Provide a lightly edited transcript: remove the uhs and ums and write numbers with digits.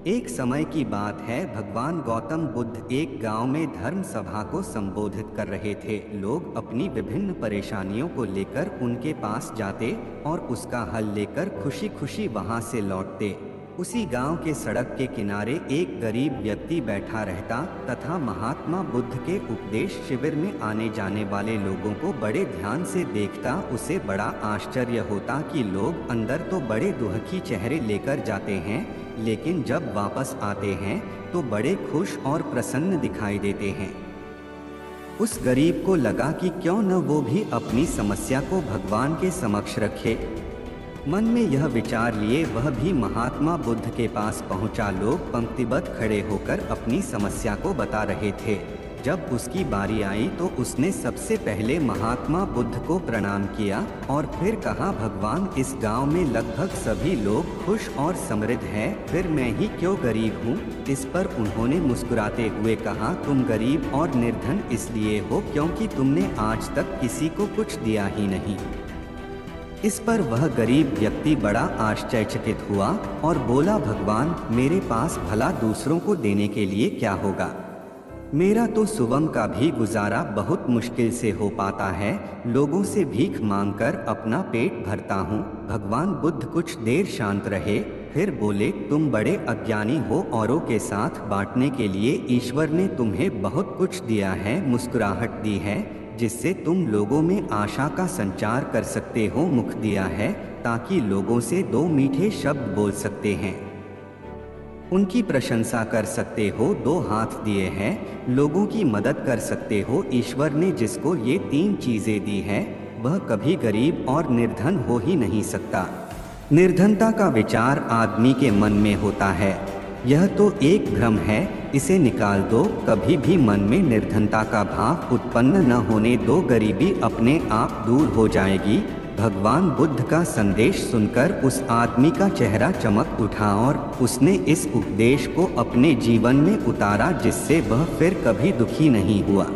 एक समय की बात है, भगवान गौतम बुद्ध एक गांव में धर्म सभा को संबोधित कर रहे थे। लोग अपनी विभिन्न परेशानियों को लेकर उनके पास जाते और उसका हल लेकर खुशी खुशी वहां से लौटते। उसी गांव के सड़क के किनारे एक गरीब व्यक्ति बैठा रहता तथा महात्मा बुद्ध के उपदेश शिविर में आने जाने वाले लोगों को बड़े ध्यान से देखता। उसे बड़ा आश्चर्य होता कि लोग अंदर तो बड़े दुखी चेहरे लेकर जाते हैं, लेकिन जब वापस आते हैं तो बड़े खुश और प्रसन्न दिखाई देते हैं। उस गरीब को लगा कि क्यों न वो भी अपनी समस्या को भगवान के समक्ष रखे। मन में यह विचार लिए वह भी महात्मा बुद्ध के पास पहुंचा। लोग पंक्तिबद्ध खड़े होकर अपनी समस्या को बता रहे थे। जब उसकी बारी आई तो उसने सबसे पहले महात्मा बुद्ध को प्रणाम किया और फिर कहा, भगवान, इस गांव में लगभग सभी लोग खुश और समृद्ध हैं, फिर मैं ही क्यों गरीब हूँ। इस पर उन्होंने मुस्कुराते हुए कहा, तुम गरीब और निर्धन इसलिए हो क्योंकि तुमने आज तक किसी को कुछ दिया ही नहीं। इस पर वह गरीब व्यक्ति बड़ा आश्चर्यचकित हुआ और बोला, भगवान, मेरे पास भला दूसरों को देने के लिए क्या होगा। मेरा तो सुबह का भी गुजारा बहुत मुश्किल से हो पाता है। लोगों से भीख मांगकर अपना पेट भरता हूँ। भगवान बुद्ध कुछ देर शांत रहे, फिर बोले, तुम बड़े अज्ञानी हो। औरों के साथ बांटने के लिए ईश्वर ने तुम्हें बहुत कुछ दिया है, मुस्कुराहट दी है जिससे तुम लोगों में आशा का संचार कर सकते हो, मुख दिया है ताकि लोगों से दो मीठे शब्द बोल सकते हैं, उनकी प्रशंसा कर सकते हो, दो हाथ दिए हैं, लोगों की मदद कर सकते हो। ईश्वर ने जिसको ये तीन चीजें दी है वह कभी गरीब और निर्धन हो ही नहीं सकता। निर्धनता का विचार आदमी के मन में होता है, यह तो एक भ्रम है, इसे निकाल दो। कभी भी मन में निर्धनता का भाव उत्पन्न न होने दो, गरीबी अपने आप दूर हो जाएगी। भगवान बुद्ध का संदेश सुनकर उस आदमी का चेहरा चमक उठा और उसने इस उपदेश को अपने जीवन में उतारा, जिससे वह फिर कभी दुखी नहीं हुआ।